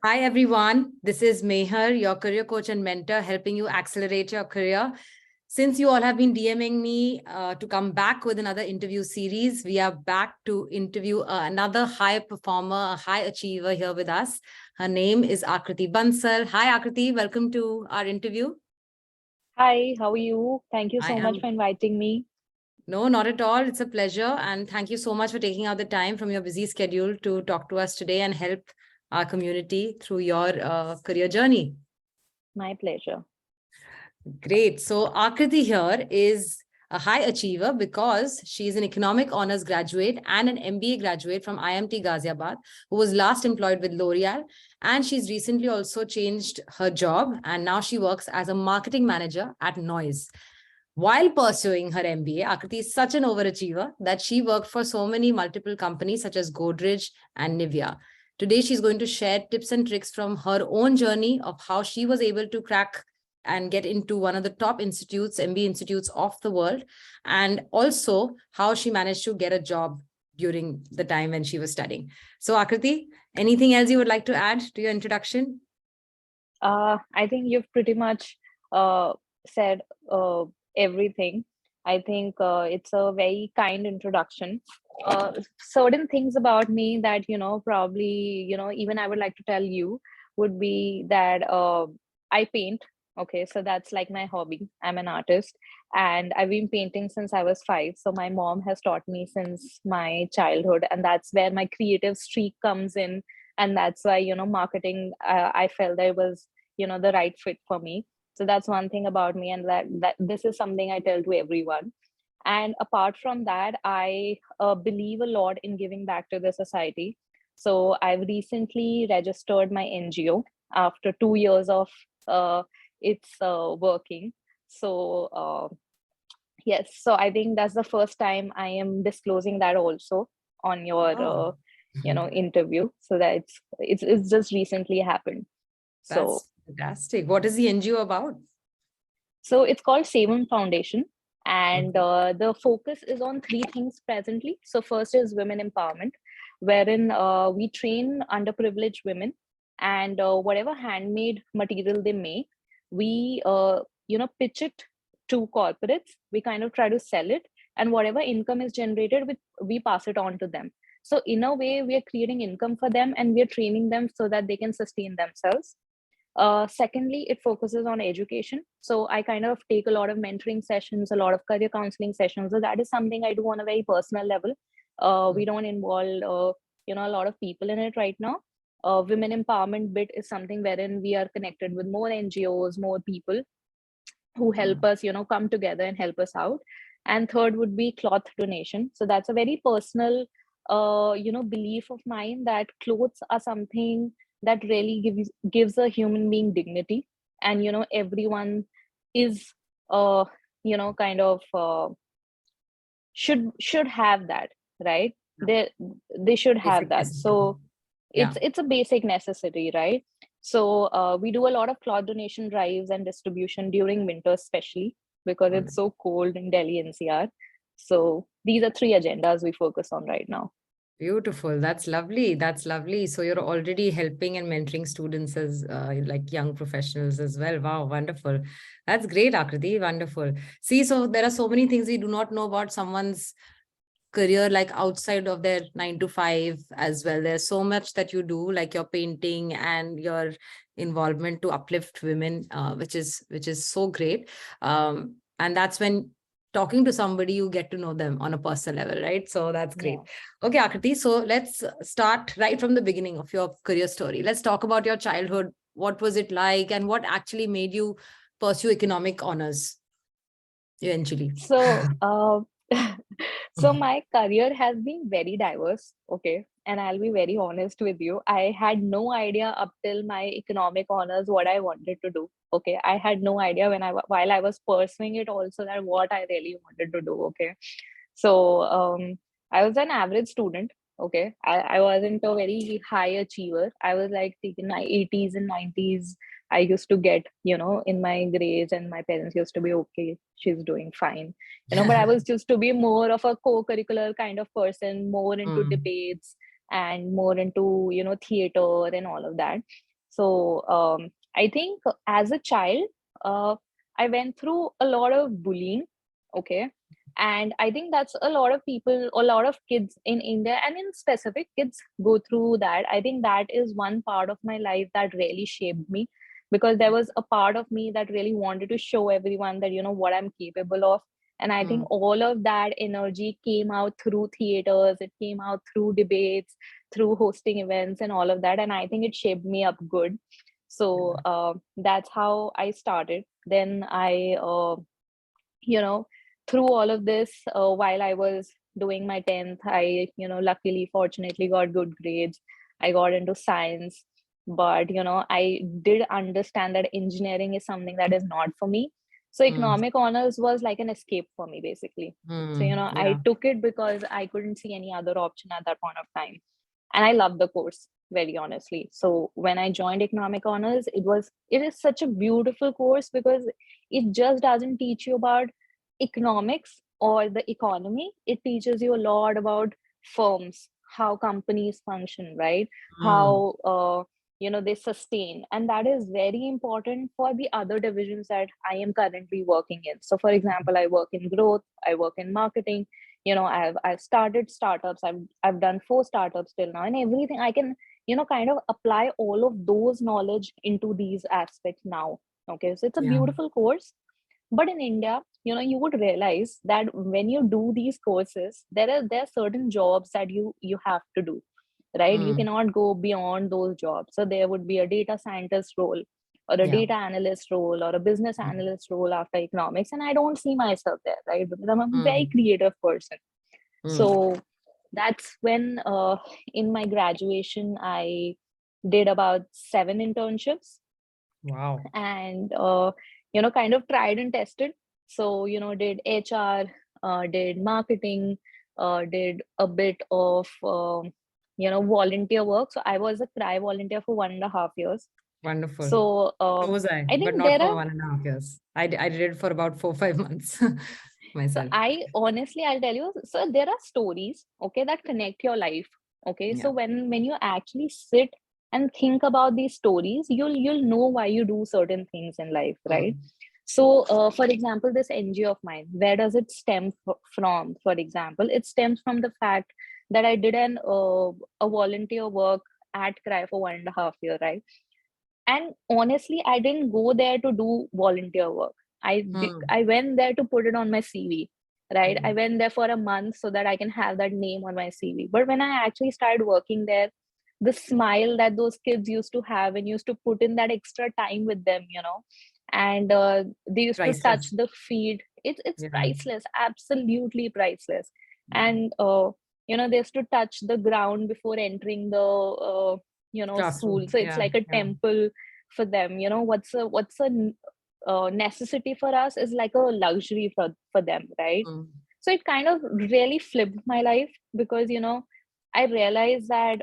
Hi, everyone. This is Mehar, your career coach and mentor, helping you accelerate your career. Since you all have been DMing me to come back with another interview series, we are back to interview another high performer, a high achiever here with us. Her name is Aakriti Bansal. Hi, Aakriti. Welcome to our interview. Hi, how are you? Thank you I so much am, for inviting me. no, not at all. It's a pleasure. And thank you so much for taking out the time from your busy schedule to talk to us today and help our community through your career journey. My pleasure. Great. So Akriti here is a high achiever because she's an economic honors graduate and an MBA graduate from IMT Ghaziabad, who was last employed with L'Oreal. And she's recently also changed her job. And now she works as a marketing manager at Noise. While pursuing her MBA, Akriti is such an overachiever that she worked for so many multiple companies such as Godrej and Nivea. Today, she's going to share tips and tricks from her own journey of how she was able to crack and get into one of the top institutes, MBA institutes of the world, and also how she managed to get a job during the time when she was studying. So Akriti, anything else you would like to add to your introduction? I think you've pretty much said everything. I think it's a very kind introduction. Certain things about me that, probably, even I would like to tell you would be that I paint. Okay, so that's like my hobby. I'm an artist and I've been painting since I was 5. So my mom has taught me since my childhood, and that's where my creative streak comes in. And that's why, marketing, I felt that it was the right fit for me. So that's one thing about me, and that this is something I tell to everyone. And apart from that, I believe a lot in giving back to the society. So I've recently registered my NGO after 2 years of its working. So yes, so I think that's the first time I am disclosing that also on your Oh, interview. So that it's just recently happened. So that's fantastic. What is the NGO about? So it's called Savum Foundation, and Okay. the focus is on three things presently. So first is women empowerment, wherein we train underprivileged women, and whatever handmade material they make, we pitch it to corporates. We kind of try to sell it, and whatever income is generated, we pass it on to them. So in a way, we are creating income for them, and we are training them so that they can sustain themselves. Secondly, it focuses on education. So I kind of take a lot of mentoring sessions, a lot of career counseling sessions. So that is something I do on a very personal level. We don't involve, a lot of people in it right now. Women empowerment bit is something wherein we are connected with more NGOs, more people who help us, come together and help us out. And third would be cloth donation. So that's a very personal, belief of mine that clothes are something that really gives a human being dignity, and everyone is, uh, kind of should have that, right? They should have Basic that. necessity. So Yeah. it's a basic necessity, right? So we do a lot of cloth donation drives and distribution during winter, especially because All it's right. so cold in Delhi NCR. So these are three agendas we focus on right now. Beautiful. That's lovely. That's lovely. So you're already helping and mentoring students as like young professionals as well. Wow, wonderful. That's great, Akriti. Wonderful. See, so there are so many things we do not know about someone's career, like outside of their 9 to 5 as well. There's so much that you do, like your painting and your involvement to uplift women, which is so great. And that's when talking to somebody, you get to know them on a personal level, right? So that's great. Yeah. Okay, Akriti, so let's start right from the beginning of your career story. Let's talk about your childhood. What was it like, and what actually made you pursue economic honors eventually? So so my career has been very diverse, okay? And I'll be very honest with you. I had no idea up till my economic honors what I wanted to do. Okay. I had no idea while I was pursuing it also that what I really wanted to do. Okay. So I was an average student. Okay. I wasn't a very high achiever. I was like taking my 80s and 90s. I used to get, in my grades, and my parents used to be okay, she's doing fine. But I was just to be more of a co-curricular kind of person, more into Mm. debates and more into, theater and all of that. So I think as a child, I went through a lot of bullying. Okay. And I think that's a lot of people, a lot of kids in India and in specific kids go through that. I think that is one part of my life that really shaped me, because there was a part of me that really wanted to show everyone that, what I'm capable of. And I think all of that energy came out through theaters, it came out through debates, through hosting events and all of that. And I think it shaped me up good. So that's how I started. Then you know, through all of this, while I was doing my 10th, I, luckily, fortunately got good grades. I got into science, but, I did understand that engineering is something that is not for me. So economic honors was like an escape for me, basically. So, Yeah. I took it because I couldn't see any other option at that point of time. And I loved the course, very honestly. So when I joined economic honors, it is such a beautiful course, because it just doesn't teach you about economics or the economy. It teaches you a lot about firms, how companies function, right? How they sustain. And that is very important for the other divisions that I am currently working in. So for example, I work in growth, I work in marketing. I've started startups. I've done 4 startups till now, and everything I can kind of apply all of those knowledge into these aspects now. Okay, so it's a Yeah. beautiful course. But in India, you would realize that when you do these courses, there are certain jobs that you have to do, right? You cannot go beyond those jobs. So there would be a data scientist role, or a Yeah. data analyst role, or a business analyst role after economics, and I don't see myself there, right? Because I'm a very creative person. So that's when in my graduation I did about 7 internships. Wow. And kind of tried and tested. So did HR, did marketing, did a bit of volunteer work. So I was a cry volunteer for 1.5 years. Wonderful. So So was I, I but think not there for are 1.5 years. I did it for about 4-5 months so myself. I honestly, I'll tell you, so there are stories, okay, that connect your life. Okay, so Yeah. when you actually sit and think about these stories, you'll know why you do certain things in life, right? So for example, this NGO of mine, where does it stem from? For example, it stems from the fact that I did a volunteer work at Cry for 1.5 year, right? And honestly, I didn't go there to do volunteer work. I went there to put it on my CV, right? I went there for a month so that I can have that name on my CV. But when I actually started working there, the smile that those kids used to have and used to put in that extra time with them, and they used to touch Priceless. the feed. It's Yeah. priceless, absolutely priceless. Yeah. And they used to touch the ground before entering the school. Classroom. So it's Yeah. like a Yeah. temple for them. What's a necessity for us is like a luxury for them, right? So it kind of really flipped my life, because I realized that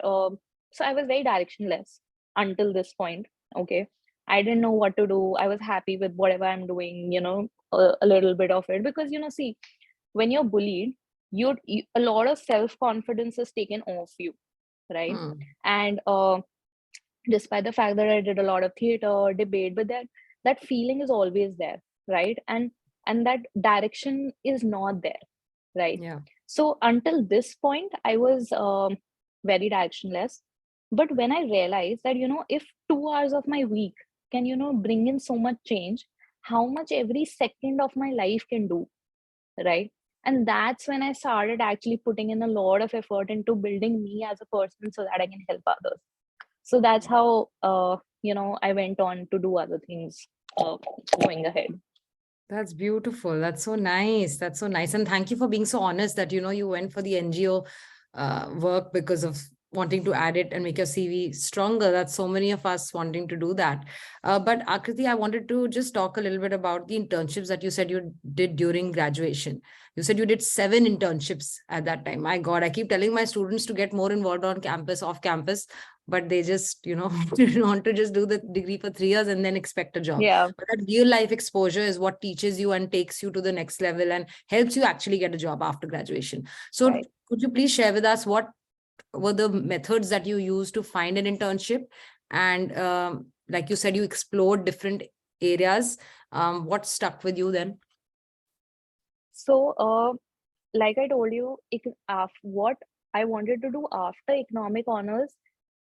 so I was very directionless until this point. Okay, I didn't know what to do. I was happy with whatever I'm doing, a little bit of it, because see, when you're bullied, you a lot of self-confidence is taken off you, right? And despite the fact that I did a lot of theater or debate, but that feeling is always there, right? And that direction is not there, right? Yeah. So until this point, I was very directionless. But when I realized that if 2 hours of my week can bring in so much change, how much every second of my life can do, right? And that's when I started actually putting in a lot of effort into building me as a person so that I can help others. So that's how I went on to do other things going ahead. That's beautiful. That's so nice. That's so nice. And thank you for being so honest that, you went for the NGO work because of wanting to add it and make your CV stronger. That's so many of us wanting to do that. But Akriti, I wanted to just talk a little bit about the internships that you said you did during graduation. You said you did 7 internships at that time. My God, I keep telling my students to get more involved on campus, off campus, but they just, didn't want to just do the degree for 3 years and then expect a job. Yeah. But that real life exposure is what teaches you and takes you to the next level and helps you actually get a job after graduation. So Right. could you please share with us what were the methods that you used to find an internship? And like you said, you explored different areas. What stuck with you then? So, like I told you, what I wanted to do after economic honors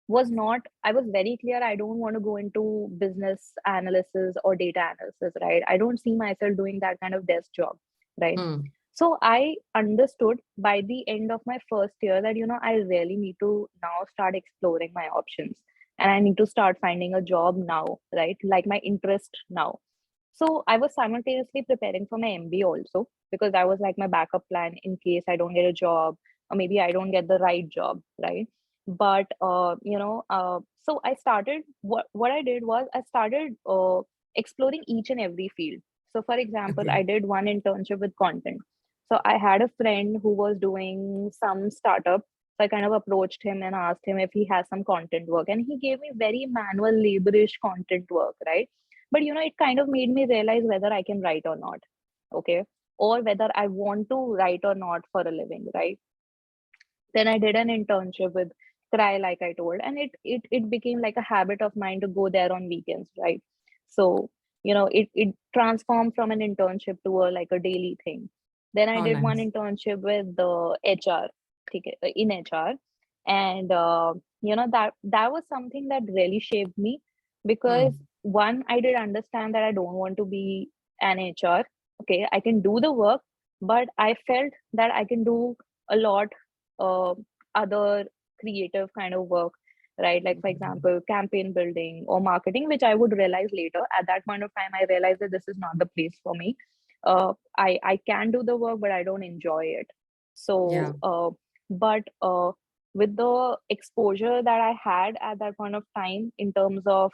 was not, I was very clear, I don't want to go into business analysis or data analysis, right? I don't see myself doing that kind of desk job, right? Hmm. So I understood by the end of my first year that, I really need to now start exploring my options, and I need to start finding a job now, right? Like my interest now. So I was simultaneously preparing for my MBA also, because that was like my backup plan in case I don't get a job, or maybe I don't get the right job, right? But so I started, what I did was I started exploring each and every field. So for example, Okay. I did one internship with content. So I had a friend who was doing some startup. So I kind of approached him and asked him if he has some content work, and he gave me very manual laborish content work, right? But it kind of made me realize whether I can write or not, okay, or whether I want to write or not for a living, right? Then I did an internship with Cry, like I told, and it became like a habit of mine to go there on weekends, right? So it transformed from an internship to a like a daily thing. Then I Oh, did one nice. internship with the HR, in HR, and that was something that really shaped me, because Hmm. one, I did understand that I don't want to be an HR. Okay, I can do the work, but I felt that I can do a lot uh, other creative kind of work, right? Like, for example, campaign building or marketing, which I would realize later. At that point of time, I realized that this is not the place for me. I can do the work, but I don't enjoy it. Yeah. So, but with the exposure that I had at that point of time in terms of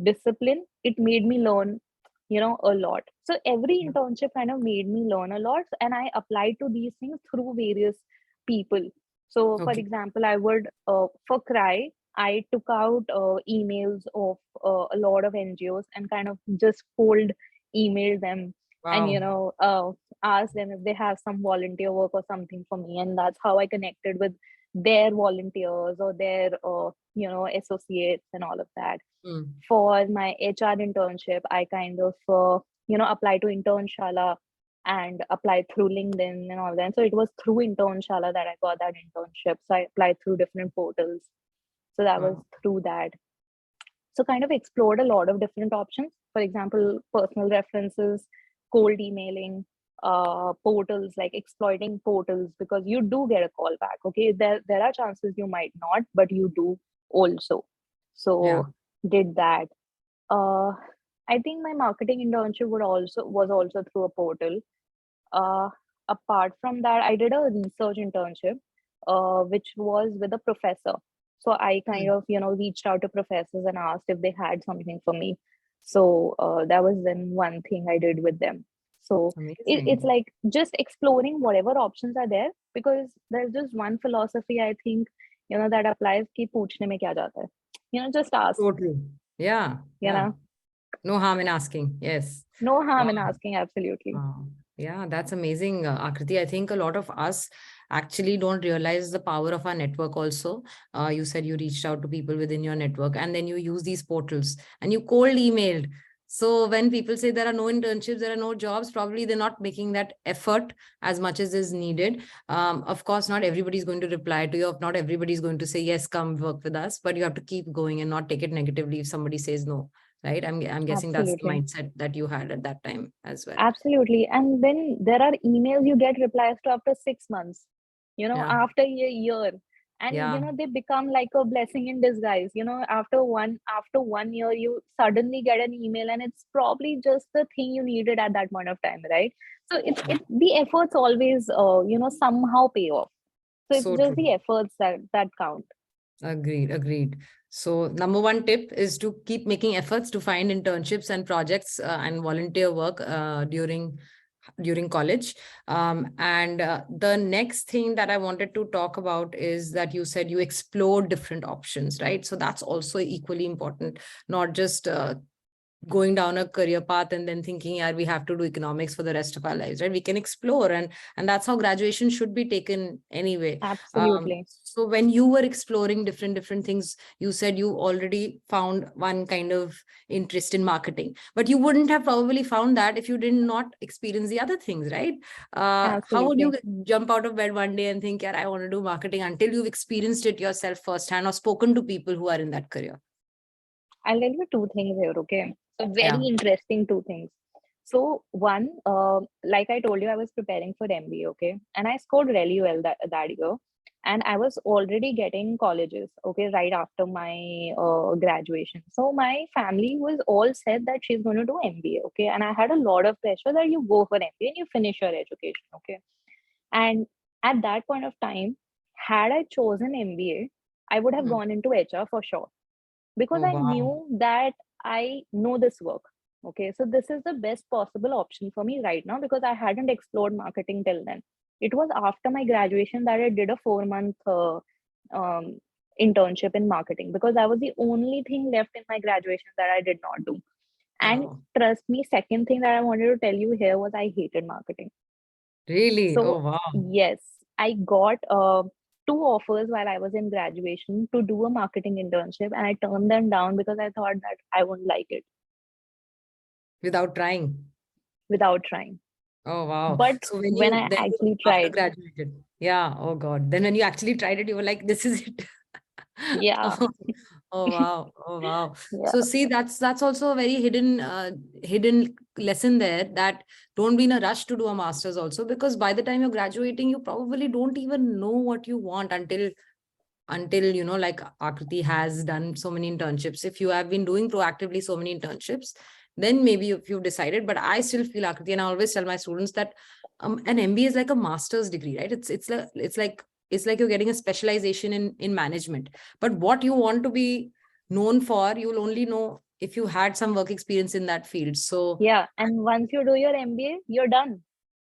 discipline, it made me learn, a lot. So every Yeah. internship kind of made me learn a lot, and I applied to these things through various people. So, for Okay. example, I would, for Cry, I took out emails of a lot of NGOs and kind of just cold emailed them, and, Wow. asked them if they have some volunteer work or something for me. And that's how I connected with their volunteers or their, associates and all of that. Hmm. For my HR internship, I kind of, applied to Internshala and applied through LinkedIn and all that. So it was through Internshala that I got that internship. So I applied through different portals. So that was Wow. through that. So kind of explored a lot of different options. For example, personal references, cold emailing, portals, like exploiting portals, because you do get a call back. Okay, there are chances you might not, but you do also. Yeah. So did that. uh, I think my marketing internship was also through a portal. Uh, Apart from that, I did a research internship, which was with a professor. So I kind Hmm. of, reached out to professors and asked if they had something for me. So that was then one thing I did with them. So it's Amazing. like just exploring whatever options are there, because there's just one philosophy I think, that applies, ki पूछने में क्या जाता है? Just ask, So true. Yeah. you Yeah. know, No harm in asking. Yes. no Wow. harm in asking, absolutely. Wow. Yeah, that's amazing, Akriti. I think a lot of us actually don't realize the power of our network also. You said you reached out to people within your network and then you use these portals and you cold emailed. So when people say there are no internships, there are no jobs, probably they're not making that effort as much as is needed. Of course, not everybody's going to reply to you. Not everybody's going to say, yes, come work with us, but you have to keep going and not take it negatively if somebody says no, right? I'm guessing that's the Absolutely. mindset that you had at that time as well. Absolutely. And then there are emails you get replies to after 6 months, Yeah. after a year. And Yeah. they become like a blessing in disguise. After one year, you suddenly get an email, and it's probably just the thing you needed at that point of time, right? So the efforts always somehow pay off. So it's So just true. the efforts that count. Agreed. Agreed. So number one tip is to keep making efforts to find internships and projects and volunteer work during college. And the next thing that I wanted to talk about is that you said you explore different options, right? So that's also equally important, not just going down a career path and then thinking, yeah, we have to do economics for the rest of our lives, right? We can explore, and that's how graduation should be taken anyway. Absolutely. So when you were exploring different things, you said you already found one kind of interest in marketing, but you wouldn't have probably found that if you did not experience the other things, right? How would you Absolutely. jump out of bed one day and think, yeah, I want to do marketing, until you've experienced it yourself firsthand or spoken to people who are in that career? I'll tell you two things here, okay? So very Yeah. interesting two things. So one, like I told you, I was preparing for MBA, okay, and I scored really well that year, and I was already getting colleges, okay, right after my graduation. So my family was all said that she's going to do MBA, okay, and I had a lot of pressure that you go for MBA and you finish your education, okay. And at that point of time, had I chosen MBA, I would have Mm. gone into HR for sure, because Oh, I wow. knew that I know this work. Okay, so this is the best possible option for me right now, because I hadn't explored marketing till then. It was after my graduation that I did a 4 month um, internship in marketing, because that was the only thing left in my graduation that I did not do. And Oh, trust me, second thing that I wanted to tell you here was I hated marketing. really? Oh, So wow. yes, I got two offers while I was in graduation to do a marketing internship, and I turned them down because I thought that I wouldn't like it Without trying. without trying. Oh, wow. But So when when you, I then you, actually after tried, graduated, yeah, oh God. Then when you actually tried it, you were like, this is it. yeah, Oh, oh, wow. Oh, wow. yeah, So see, that's also a very hidden lesson there, that don't be in a rush to do a master's also, because by the time you're graduating, you probably don't even know what you want until like Akriti has done so many internships. If you have been doing proactively so many internships, then maybe if you've decided. But I still feel, Akriti, and I always tell my students that an MBA is like a master's degree, right? It's like you're getting a specialization in management. But what you want to be known for, you'll only know if you had some work experience in that field. So yeah. And once you do your MBA, you're done.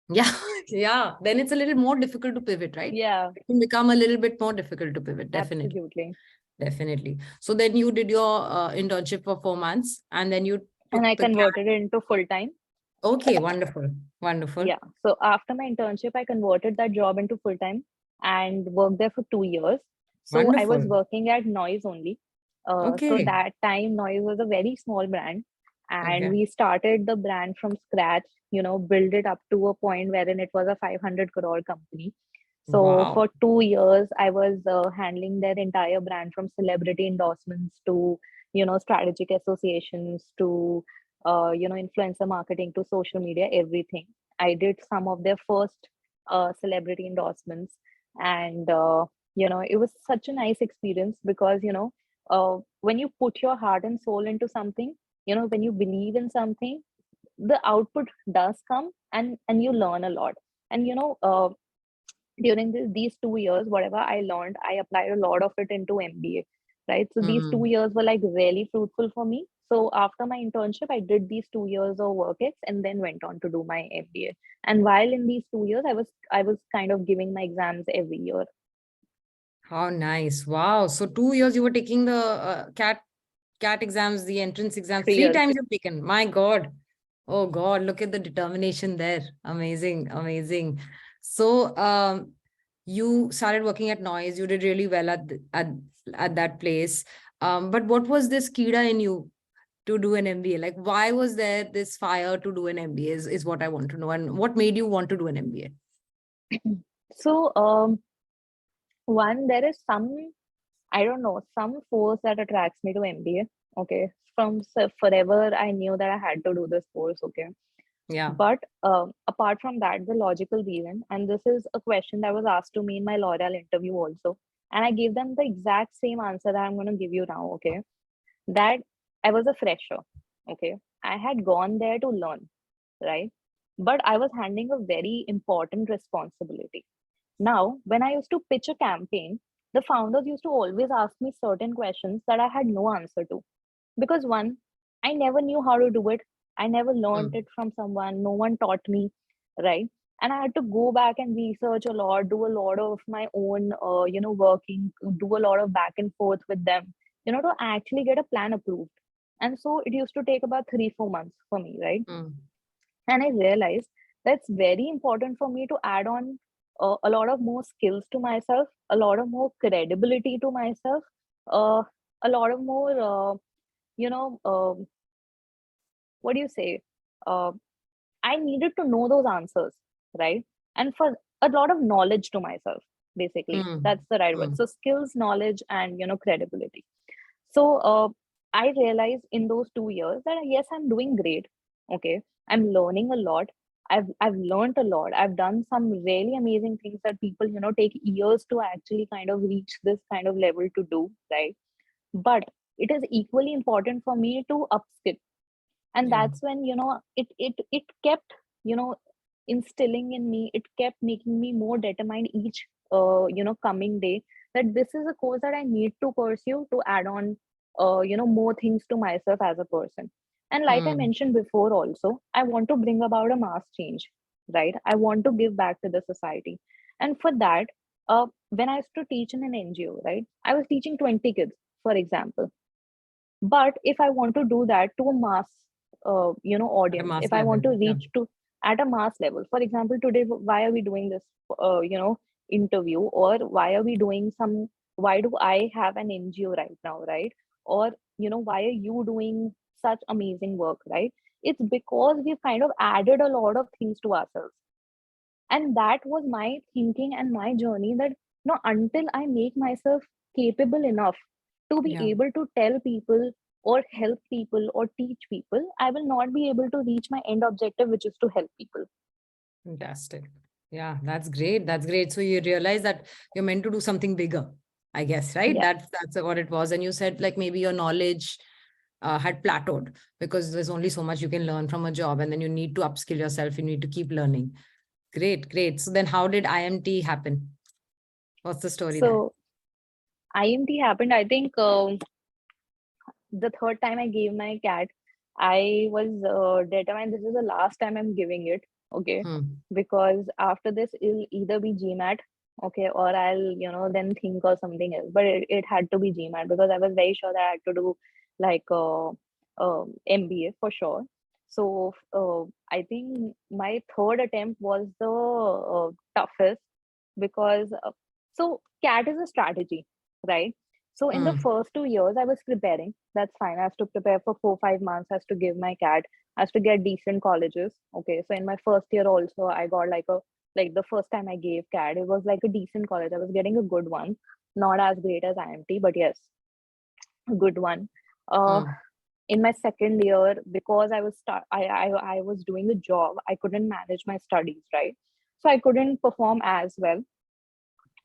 yeah, yeah, then it's a little more difficult to pivot, right? Yeah, It can become a little bit more difficult to pivot, definitely. absolutely. Definitely. So then you did your internship for 4 months, and then you And took I the CAT. converted it into full time. Okay, wonderful. Wonderful. Yeah. So after my internship, I converted that job into full time and worked there for 2 years. So I was Wonderful. working at Noise only. So Okay. that time, Noise was a very small brand, and Okay. we started the brand from scratch. Build it up to a point wherein it was a 500 crore company. So Wow. for 2 years, I was handling their entire brand, from celebrity endorsements to strategic associations to influencer marketing to social media, everything. I did some of their first celebrity endorsements, and it was such a nice experience, because when you put your heart and soul into something, when you believe in something, the output does come, and you learn a lot. And during these 2 years, whatever I learned, I applied a lot of it into MBA, right? So these Hmm. 2 years were like really fruitful for me. So after my internship, I did these 2 years of work and then went on to do my MBA. And while in these 2 years, I was kind of giving my exams every year. How nice. Wow. So 2 years you were taking the CAT exams, the entrance exams, three three years. times you've taken. My God. Oh God, look at the determination there. Amazing, amazing. So you started working at Noise. You did really well at that place. But what was this kida in you to do an MBA? Like, why was there this fire to do an MBA is what I want to know. And what made you want to do an MBA? So one, there is some, I don't know, some force that attracts me to MBA. Okay. From forever, I knew that I had to do this course. Okay. Yeah. But apart from that, the logical reason, and this is a question that was asked to me in my L'Oreal interview also, and I gave them the exact same answer that I'm going to give you now, okay? That I was a fresher, okay? I had gone there to learn, right? But I was handling a very important responsibility. Now, when I used to pitch a campaign, the founders used to always ask me certain questions that I had no answer to, because one, I never knew how to do it. I never learned Mm. it from someone. No one taught me, right? And I had to go back and research a lot, do a lot of my own working, do a lot of back and forth with them, to actually get a plan approved. And so it used to take about 3-4 months for me, right? Mm. And I realized that's very important for me to add on a lot of more skills to myself, a lot of more credibility to myself, uh, a lot of more you know what do you say, uh, I needed to know those answers, right? And for a lot of knowledge to myself, basically. Mm. That's the right word. Mm. So skills, knowledge, and credibility. So I realized in those 2 years that yes, I'm doing great. Okay, I'm learning a lot. I've learned a lot. I've done some really amazing things that people take years to actually kind of reach this kind of level to do, right? But it is equally important for me to upskill, and Yeah. that's when it kept you know instilling in me. It kept making me more determined each coming day, that this is a course that I need to pursue to add on more things to myself as a person. And like I Mm. mentioned before also, I want to bring about a mass change, right? I want to give back to the society. And for that, when I used to teach in an NGO, right, I was teaching 20 kids, for example. But if I want to do that to a mass At a audience, mass if I want level. to Yeah. reach to at a mass level, for example, today, why are we doing this interview, or why are we doing some, why do I have an NGO right now, right? Or why are you doing such amazing work, right? It's because we've kind of added a lot of things to ourselves. And that was my thinking and my journey, that until I make myself capable enough to be Yeah. able to tell people or help people or teach people, I will not be able to reach my end objective, which is to help people. Fantastic. Yeah, that's great. That's great. So you realize that you're meant to do something bigger, I guess, right? Yeah. That's what it was. And you said like maybe your knowledge had plateaued because there's only so much you can learn from a job, and then you need to upskill yourself. You need to keep learning. Great, great. So then how did IMT happen? What's the story there? So IMT happened, I think, the third time I gave my cat, I was determined this is the last time I'm giving it. Okay. Hmm. Because after this, it'll either be GMAT, okay, or I'll, then think of something else. But it had to be GMAT, because I was very sure that I had to do like MBA for sure. So I think my third attempt was the toughest, because so CAT is a strategy, right? So in the Hmm. first 2 years, I was preparing. That's fine. I have to prepare for 4-5 months. I have to give my CAT. I have to get decent colleges. Okay. So in my first year also, I got like the first time I gave CAT, it was like a decent college. I was getting a good one, not as great as IMT, but yes, a good one. Uh, Hmm. in my second year, because I was doing a job, I couldn't manage my studies, right? So I couldn't perform as well.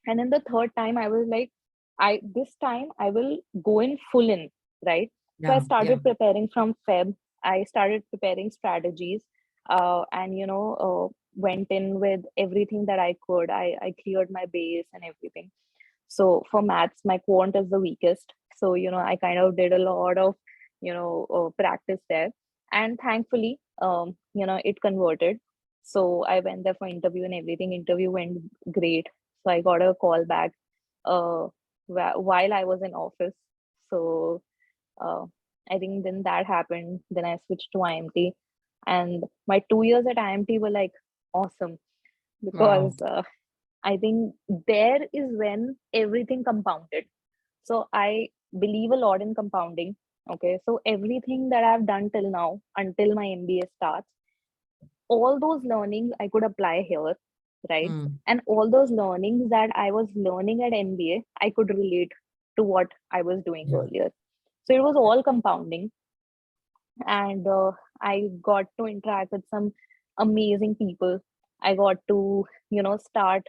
And then the third time, I was like, this time I will go in full in, right? So I Yeah. Yeah. started preparing from Feb. I started preparing strategies, and went in with everything that I could. I cleared my base and everything. So for maths, my quant is the weakest. So I kind of did a lot of practice there, and thankfully, it converted. So I went there for interview and everything. Interview went great. So I got a call back uh, while I was in office. So uh, I think then that happened. Then I switched to IMT, and my 2 years at IMT were like awesome, Wow. because I think there is when everything compounded. So I believe a lot in compounding. Okay, so everything that I've done till now, until my MBA starts, all those learnings I could apply here, right? Hmm. And all those learnings that I was learning at MBA, I could relate to what I was doing Yeah. earlier. So it was all compounding, and I got to interact with some amazing people. I got to, start.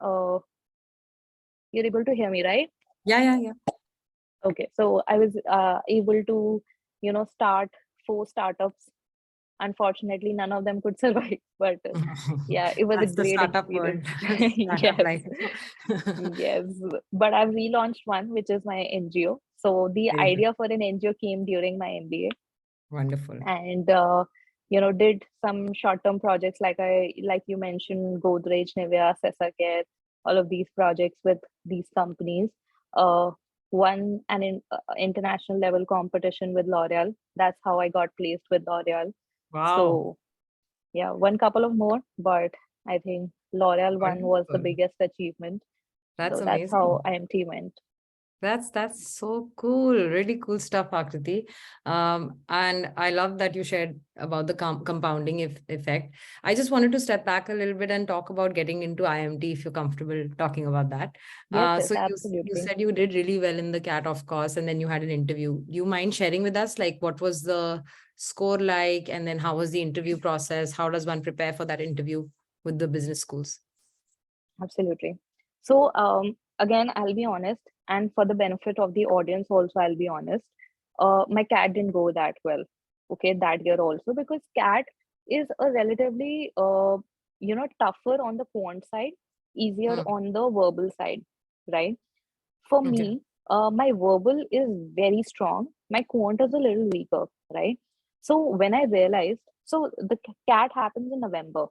You're able to hear me, right? Yeah. Yeah. Yeah. Okay, so I was able to, start 4 startups. Unfortunately, none of them could survive, but yeah, it was a That's the great startup experience. world. Startup Yes, life. yes. But I've relaunched one, which is my NGO. So the Very good. idea for an NGO came during my MBA, Wonderful. and did some short-term projects like you mentioned, Godrej, Nivea, Sesa Care, all of these projects with these companies. Uh, won an international level competition with L'Oreal. That's how I got placed with L'Oreal. Wow. So yeah, one couple of more, but I think L'Oreal one was the Wonderful. biggest achievement. That's So that's how amazing. IMT went. That's so cool. Really cool stuff, Akriti. And I love that you shared about the compounding effect. I just wanted to step back a little bit and talk about getting into IMT if you're comfortable talking about that. Yes, yes, So you absolutely. said you did really well in the CAT, of course, and then you had an interview. Do you mind sharing with us, like, what was the score like, and then how was the interview process? How does one prepare for that interview with the business schools? Absolutely. So again, I'll be honest, and for the benefit of the audience also, I'll be honest. My CAT didn't go that well. Okay, that year also, because CAT is a relatively tougher on the quant side, easier Hmm. on the verbal side, right? For Okay. me, my verbal is very strong. My quant is a little weaker, right? So when I realized, so the CAT happens in November,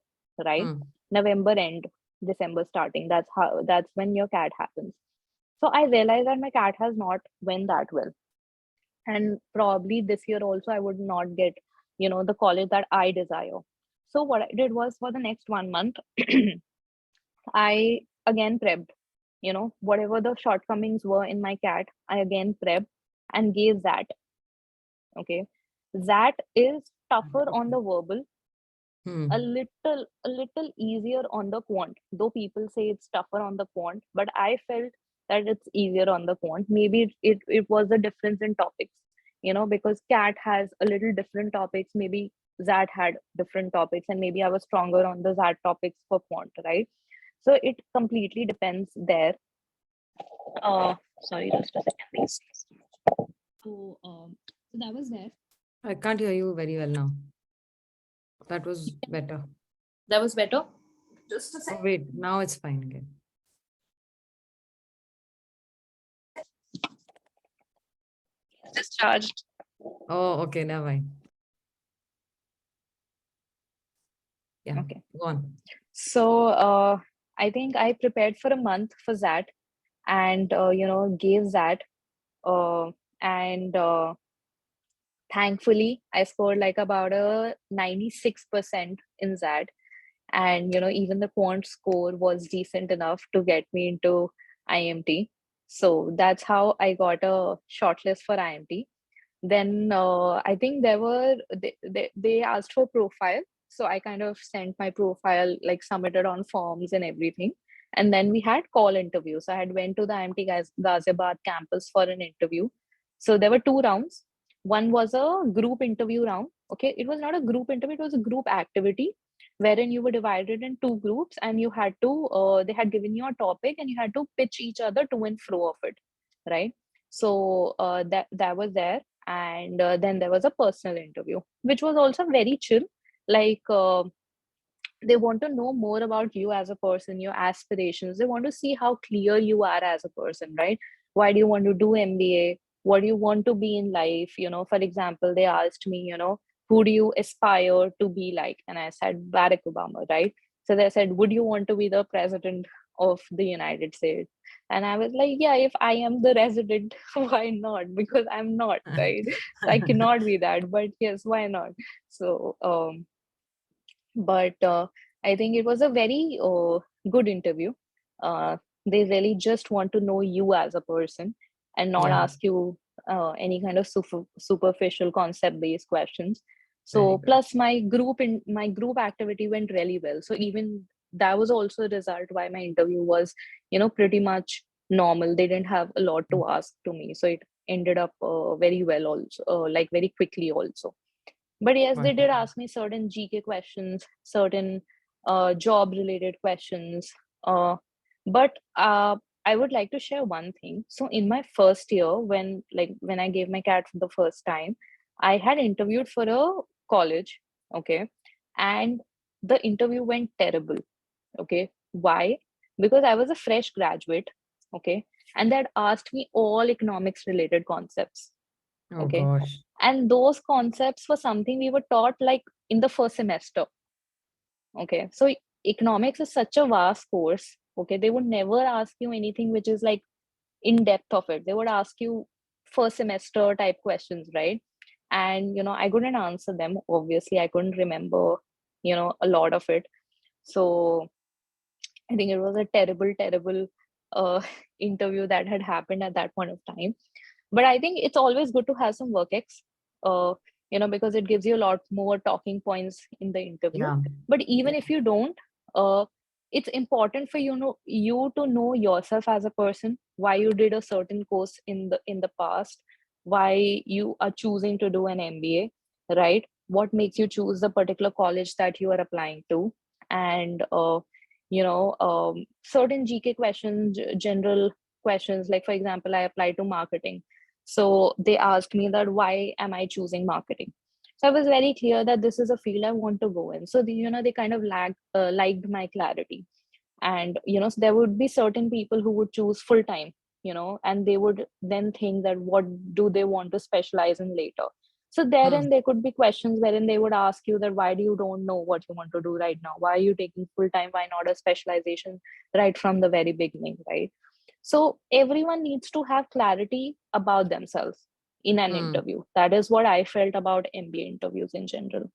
right? Hmm. November end, December starting. That's when your CAT happens. So I realized that my CAT has not went that well, and probably this year also I would not get, the college that I desire. So what I did was, for the next 1 month, I again prepped, whatever the shortcomings were in my CAT, I again prepped and gave that. Okay. That is tougher on the verbal, Hmm. a little easier on the quant, though people say it's tougher on the quant, but I felt that it's easier on the quant. Maybe it was a difference in topics, because CAT has a little different topics. Maybe ZAT had different topics, and maybe I was stronger on the ZAT topics for quant, right? So it completely depends there. Sorry, just a second, please. So that was there. I can't hear you very well now. That was better. That was better. Just a Oh, second. wait, now it's fine again. Discharged. Oh, okay, never mind. Yeah, Okay. go on. So I think I prepared for a month for that, and gave that, uh, and thankfully I scored like about a 96% in that, and even the quant score was decent enough to get me into IMT. So that's how I got a shortlist for IMT. Then I think they asked for profile, so I kind of sent my profile, like submitted on forms and everything. And then we had call interviews. I had went to the IMT Ghaziabad campus for an interview. So there were 2 rounds. One was a group interview round. Okay, it was not a group interview, it was a group activity, wherein you were divided in 2 groups, and you had to they had given you a topic, and you had to pitch each other to and fro of it, right? So that was there. And then there was a personal interview, which was also very chill. Like they want to know more about you as a person, your aspirations. They want to see how clear you are as a person, right? Why do you want to do MBA? What do you want to be in life? For example, they asked me, who do you aspire to be like? And I said Barack Obama, right? So they said, would you want to be the president of the United States? And I was like, yeah, if I am the resident, why not? Because I'm not, right? So I cannot be that, but yes, why not? So but I think it was a very good interview. They really just want to know you as a person, and not Yeah, ask you any kind of superficial concept based questions. very So good. plus my group activity went really well, so even that was also a result why my interview was pretty much normal. They didn't have a lot Mm. to ask to me, so it ended up very well also, like very quickly also. But yes, they did Wonderful. ask me certain GK questions, certain job related questions. But I would like to share one thing. So in my first year, when I gave my CAT for the first time, I had interviewed for a college. Okay. And the interview went terrible. Okay. Why? Because I was a fresh graduate. Okay. And they had asked me all economics related concepts. Oh Okay. gosh. And those concepts were something we were taught like in the first semester. Okay. So economics is such a vast course. Okay. They would never ask you anything which is like in depth of it. They would ask you first semester type questions, right? And I couldn't answer them. Obviously, I couldn't remember a lot of it. So I think it was a terrible uh, interview that had happened at that point of time. But I think it's always good to have some work ex, uh, because it gives you a lot more talking points in the interview. Yeah. But even Yeah. if you don't, uh, it's important for you to know yourself as a person, why you did a certain course in the past, why you are choosing to do an MBA, right? What makes you choose the particular college that you are applying to, and certain GK questions, general questions. Like, for example, I applied to marketing, so they asked me that why am I choosing marketing. So I was very clear that this is a field I want to go in. So they kind of liked my clarity. And so there would be certain people who would choose full time, and they would then think that what do they want to specialize in later. So Hmm. therein there could be questions wherein they would ask you that why do you don't know what you want to do right now, why are you taking full time, why not a specialization right from the very beginning, right? So everyone needs to have clarity about themselves in an Hmm. interview. That is what I felt about MBA interviews in general.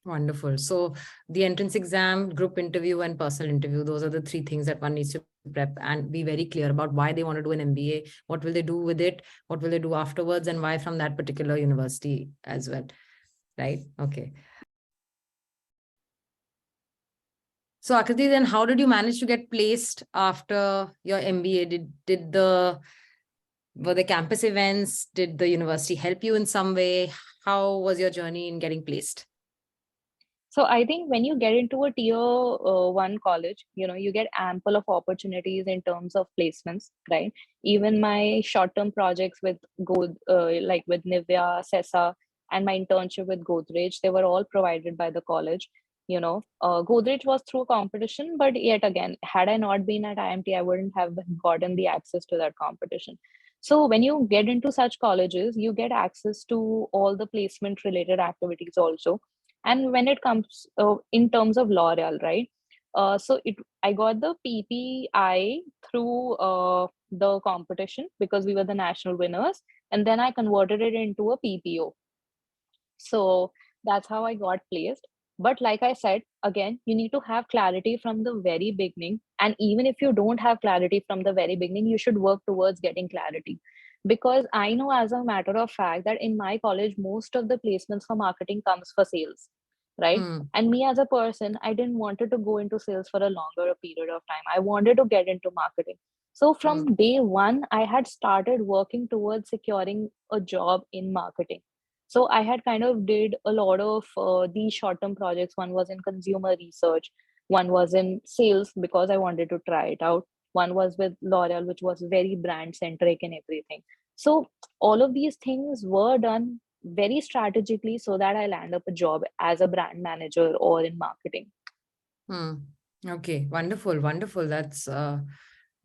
Wonderful. So the entrance exam, group interview, and personal interview, those are the three things that one needs to prep and be very clear about why they want to do an MBA, what will they do with it, what will they do afterwards, and why from that particular university as well. Right? Okay. So Akriti, then how did you manage to get placed after your MBA? Were the campus events? Did the university help you in some way? How was your journey in getting placed? So I think when you get into a tier one college, you get ample of opportunities in terms of placements, right? Even my short-term projects with like with Nivea, Sesa, and my internship with Godrej, they were all provided by the college. Godrej was through competition, but yet again, had I not been at IMT, I wouldn't have gotten the access to that competition. So when you get into such colleges, you get access to all the placement related activities also. And when it comes in terms of L'Oreal, right? So I got the PPI through the competition because we were the national winners, and then I converted it into a PPO. So that's how I got placed. But like I said, again, you need to have clarity from the very beginning. And even if you don't have clarity from the very beginning, you should work towards getting clarity. Because I know, as a matter of fact, that in my college, most of the placements for marketing comes for sales, right? Hmm. And me as a person, I didn't wanted to go into sales for a longer period of time. I wanted to get into marketing. So Hmm. from day one, I had started working towards securing a job in marketing. So I had kind of did a lot of these short term projects. One was in consumer research, one was in sales because I wanted to try it out, one was with L'Oreal, which was very brand centric and everything. So all of these things were done very strategically so that I land up a job as a brand manager or in marketing. Hmm. Okay, wonderful, wonderful. That's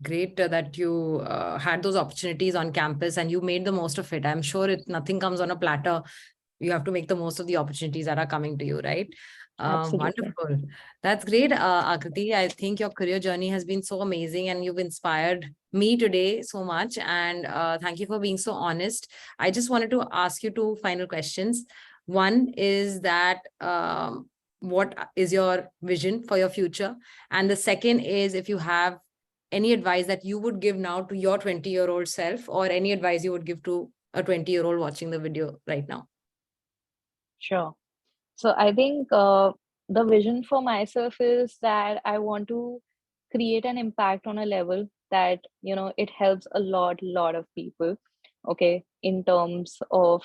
great that you had those opportunities on campus and you made the most of it. I'm sure nothing comes on a platter. You have to make the most of the opportunities that are coming to you, right? Absolutely. Wonderful. That's great, Akriti. I think your career journey has been so amazing and you've inspired me today so much. And thank you for being so honest. I just wanted to ask you two final questions. One is that what is your vision for your future? And the second is if you have any advice that you would give now to your 20-year-old self or any advice you would give to a 20-year-old watching the video right now. Sure. So I think the vision for myself is that I want to create an impact on a level that it helps a lot of people. Okay, in terms of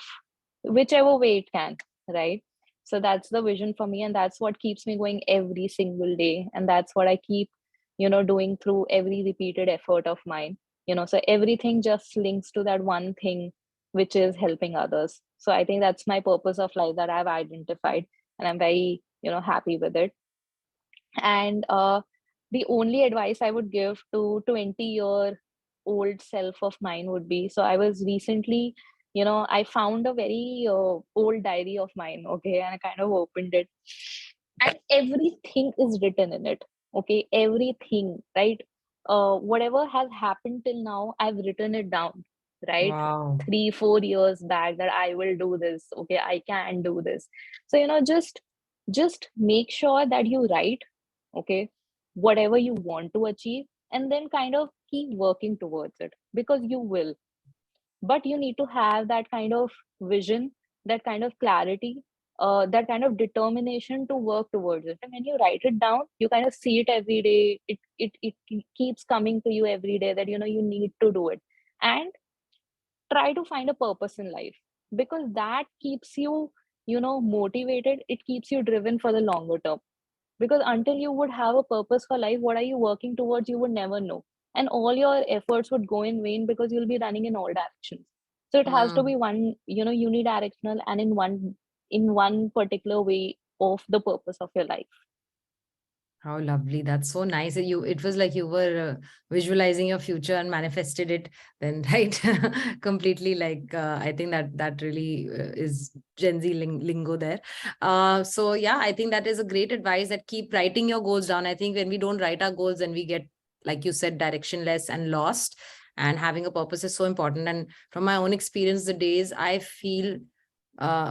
whichever way it can, right? So that's the vision for me, and that's what keeps me going every single day, and that's what I keep doing through every repeated effort of mine. So everything just links to that one thing, which is helping others. So I think that's my purpose of life that I've identified, and I'm very happy with it. And the only advice I would give to 20-year-old self of mine would be, so I was recently, I found a very old diary of mine, okay, and I kind of opened it, and everything is written in it. Okay, everything, right? whatever has happened till now, I've written it down, right? Wow. 3 4 years back, that I will do this, okay, I can do this. So just make sure that you write, okay, whatever you want to achieve, and then kind of keep working towards it, because you will. But you need to have that kind of vision, that kind of clarity, that kind of determination to work towards it. And when you write it down, you kind of see it every day. It keeps coming to you every day, that you need to do it. And try to find a purpose in life, because that keeps you, motivated. It keeps you driven for the longer term, because until you would have a purpose for life, what are you working towards, you would never know. And all your efforts would go in vain, because you'll be running in all directions. So it has to Mm. be one, unidirectional, and in one particular way of the purpose of your life. How lovely. That's so nice. It was like you were visualizing your future and manifested it then, right? Completely like, I think that really is Gen Z lingo there. So yeah, I think that is a great advice, that keep writing your goals down. I think when we don't write our goals, then we get, like you said, directionless and lost. And having a purpose is so important. And from my own experience, the days I feel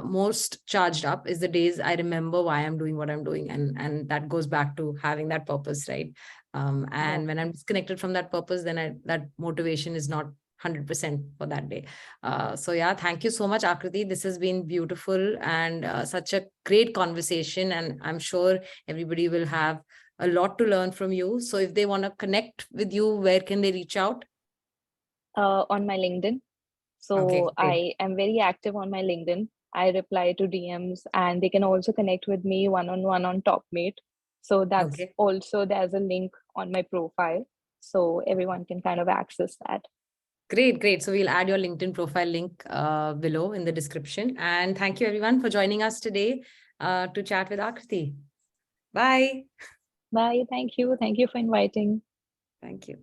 most charged up is the days I remember why I'm doing what I'm doing, and that goes back to having that purpose, right? Yeah. And when I'm disconnected from that purpose, then that motivation is not 100% for that day. So yeah, thank you so much, Akriti. This has been beautiful and such a great conversation, and I'm sure everybody will have a lot to learn from you. So if they want to connect with you, where can they reach out? On my LinkedIn. Okay, So great. I am very active on my LinkedIn. I reply to DMs, and they can also connect with me one on one on Topmate. So that's Okay. also, there's a link on my profile. So everyone can kind of access that. Great, great. So we'll add your LinkedIn profile link below in the description. And thank you everyone for joining us today to chat with Akriti. Bye. Bye. Thank you. Thank you for inviting. Thank you.